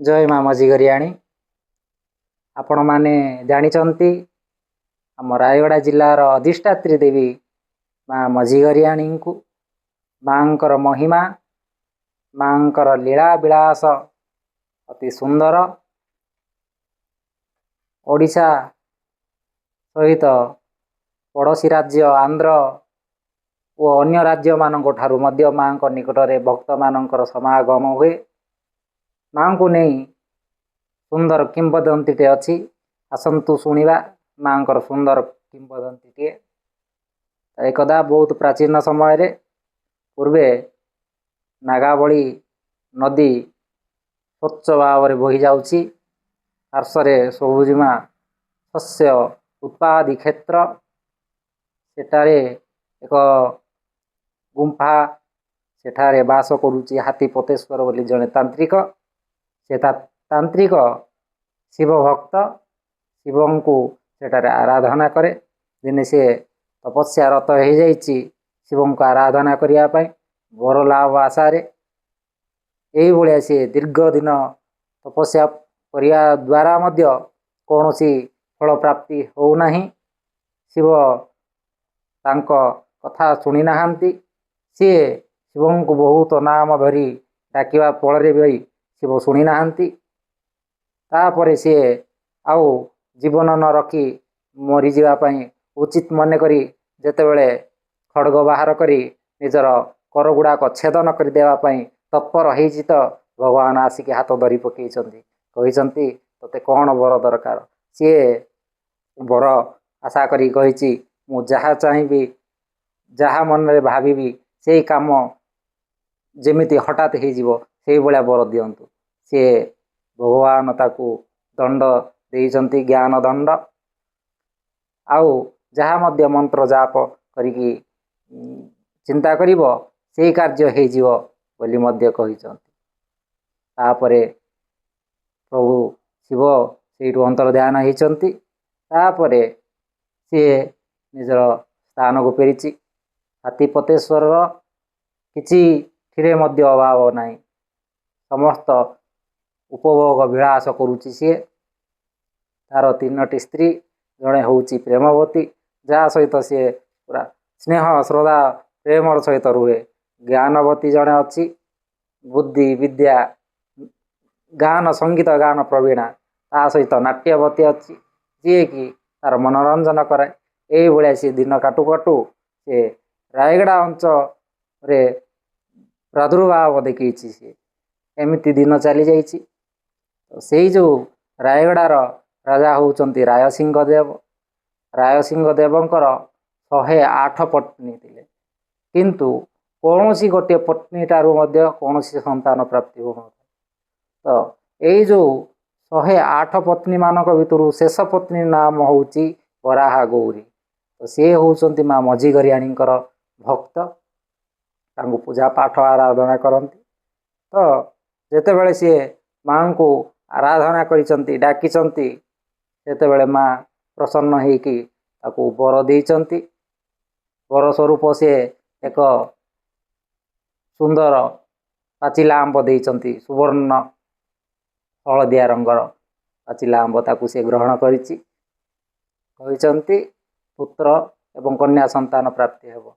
जय माँ मझीगरियाणी। आपण माने जानिचंती आम रायगड़ा जिलार अधिष्ठात्री देवी माँ मझीगरियाणी को माँकर महिमा माँकर लीला विलास अति सुंदर। ओडिशा सहित पड़ोशी राज्य आंध्र और अन्य राज्य मानक ठारू मध्य माँ निकटरे भक्त मानकर समागम हुए। माँ को नहीं सुंदर किंवदंती अच्छी आसतु शुणा माँ सुंदर किंवदंती। एकदा बहुत प्राचीन समय पूर्वे नागावली नदी स्वच्छ भाव बही जाऊँगी। पार्श्वे सबुजिमा शस्य उत्पादी क्षेत्र सेठारे एक गुंफा सेठारे बास करुच्ची हाथी पतेश्वर बोली जड़े तांत्रिक। से तांत्रिक शिव भक्त शिव को सेठारे आराधना करे। दिने से तपस्या रत हो जाइए शिव को आराधना करने बर लाभ आशा यही भाया सी दीर्घ दिन तपस्या करिया द्वारा मध्य कौन सी फल प्राप्ति होना। शिव तांको कथा शुणी नाहांती। सी शिव को बहुत नाम धरी डाकिवा फल भी शिव शुणी नाहांती। तापर सी आउ जीवन न रखी मरी जावाई उचित मन करी जेतेबेले खड़ग बाहर करी निजर कर गुड़ाक छेदन कर देवाई तत्पर होती तो भगवान आसिक हाथ धरी पकई कहते तोते कौन बर दरकार। सी बर आशा करी कही मु जहाँ चाहिए जहाँ मन में भावी से काम जेमिति हठात हो भाया बर दिंतु। सी भगवान ताकू दंड देइचंती ज्ञान दंड आउ जहाँ मध्य मंत्र जाप करिकी चिंता करिवो से कार्य हो बोली मध्य कहिचंती। तापरे प्रभु शिव से अंतर ध्यान होती। तापरे सी निजर स्थान को फेरी हाथीपतेश्वर किसी मध्य अभाव नहीं समस्त उपभोग विलास करुच्ची। सी तार 3टी स्त्री जड़े हूँ प्रेमवती जहाँ सहित सी पूरा स्नेह श्रद्धा प्रेम सहित रुहे। ज्ञानवती जड़े अच्छी बुद्धि विद्या गान संगीत गान प्रवीणा ता सहित नाट्यवती अच्छी जी कि तार मनोरंजन कराए। यही भाया सी दिन काटू काटू से रायगड़ा अंचल प्रादुर्भाव देखी सी एमती दिन चली जाइए। से जो रायगड़ार राजा होउचंती रायसिंह देव। रायसिंह देवंकर 108 पत्नी थिले किंतु कौन सी गोटे पत्नी ठारू मध्य कौन सी संतान प्राप्ति हो। तो यही जो 108 पत्नी मानक भितर शेष पत्नी नाम हूँ वराहा गौरी। तो सी होउचंती माँ मझीगरियाणी भक्त तांको पूजा पाठ आराधना करती। तो जेतेबेले सी माँ को आराधना करिसंती डाकिचंती सेतेबेले माँ प्रसन्न होइकी ताको बर देइचंती। बर स्वरूप से एक सुंदर पाचिला आंब देइचंती सुवर्ण हलदिया रंगर पाचिला आंब ताकू से ग्रहण करिछि कहिचंती पुत्र एवं कन्या संतान प्राप्ति हेबो।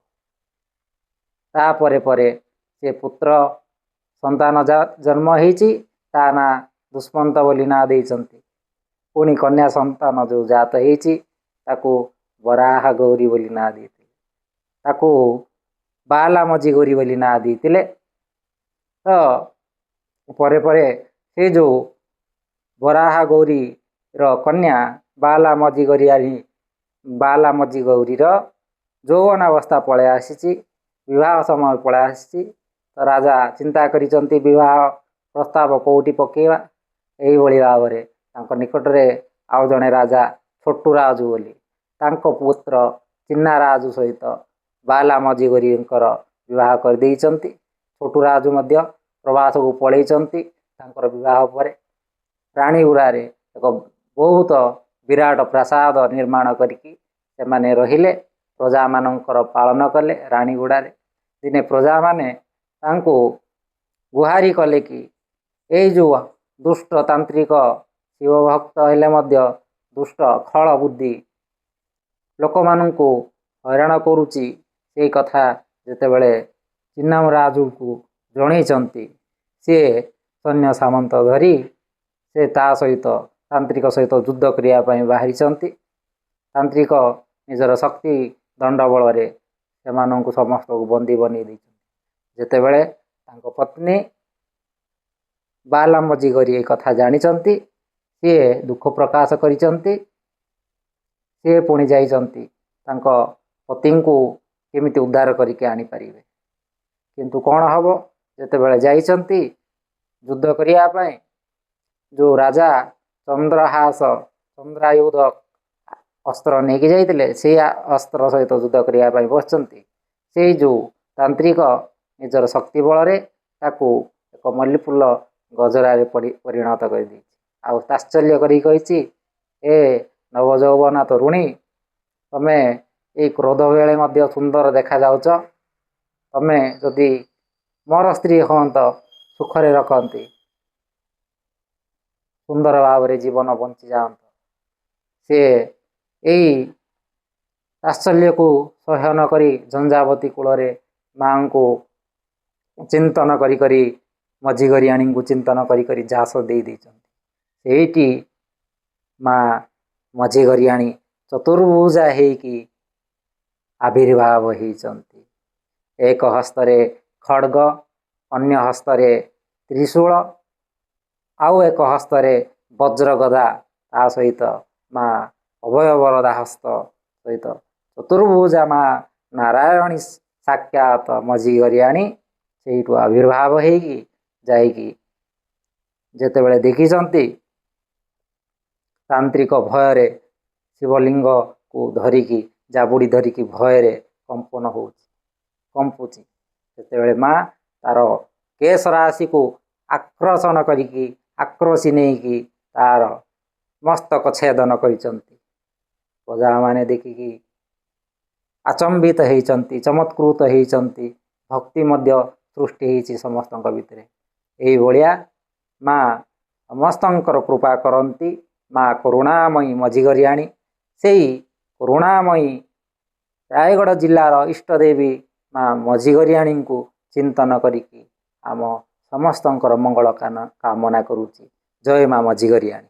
तापरे परे से पुत्र संतान जन्म होइछि ता ना दुष्मंत बोली ना देइचंती। पुणी कन्या संतान जो जात होइछि ताकू वराह गौरी बोली ना देइथिले ताकू बाला मझी गौरी बोली ना देइथिले। तो परे परे से जो वराह गौरी रो कन्या बाला मझी गौरी रो यौवन अवस्था पड़े आसी विवाह समय पड़े आसी। तो राजा चिंता करिसंती विवाह प्रस्ताव कौटी पकेवा। यही भाव में निकटरे आउ जड़े राजा छोटू राजू बोली तांको पुत्र चिन्ना राजू सहित बाला मझी गौरी विवाह कर देइचंती। छोटू राजू मध्य प्रवास को पलैचंती। तांकर विवाह पर राणी गुड़ारे एक बहुत विराट प्रासाद निर्माण करके से रहिले प्रजा मानकर पालन कले। राणी गुड़ारे दिने प्रजा माने तांको गुहारी कले कि यही जो दुष्ट तांत्रिक शिव भक्त हेले मध्य दुष्ट खल बुद्धि लोक मानू हैरान करुच्ची से कथा जेतेबेले चिन्नाम राजू को जणैचंती सी सैन्य सामंत धरी से ता सहित तांत्रिक सहित युद्ध करने बाहरी तांत्रिक निजर शक्ति दंड बल से समस्त को बंदी बनी जेतेबेले पत्नी बाला मजिगरी एक कथा जानिचंती सी दुख प्रकाश करिचंती सी पुणी जाइचंती तांको पति को केमिति उद्धार करके आनी पारिबे किंतु कौन हम जेतेबेले जाइचंती युद्ध करिया पय जो राजा चंद्रहास चंद्रायुध अस्त्र नहीं जाइतिले से अस्त्र सहित युद्ध करिया पय बसचंती से जो तांत्रिक निजर शक्ति बल रे ताकू एक मल्लीफुल गजरारे परिणत कर दी आश्चर्य करी ए नवजौवना तरुणी तमे ये क्रोध बेले मध्य सुंदर देखा जाउच तमे जदि मोर स्त्री हंत सुखरे रखती सुंदर भाव रे जीवन बंची जात से यही आश्चर्य को सह्य न करी झंझावती कूल माँ को चिंतन करी मझीगरियाणी को चिंतन करी झास देती माँ मझीगरियाणी चतुर्भुजा हेकी आविर्भाव होती एक हस्तरे खड्ग अन्य हस्तरे त्रिशूल आउ एक हस्तरे वज्रगदा ता सहित माँ अभयवरदा हस्त सहित चतुर्भुजा माँ नारायणी साक्षात मझीगरियाणी से आविर्भाव होगी जाइकी जेतेबेले देखिचंती तांत्रिक भୟରେ शिवलिंग को धरिकी जाबुड़ी धरिकी भୟରେ कंपन कंपुची जेतेबेले माँ तार केश राशि को आकर्षण करिकी आक्रोशी नहीं तार मस्तक छेदन करिचंती प्रजा माने देखिकी आचंबित होइचंती चमत्कृत होइचंती भक्ति मध्य सृष्टि होइची समस्त भितर यही भाया माँ समस्तंकर कृपा करती माँ करुणामयी मझीगरियाणी से करुणामयी रायगढ़ जिलार इष्टदेवी माँ मझीगरियाणी को चिंतन करिकी आम समस्तंकर मंगल कामना करुची जय माँ मझीगरियाणी।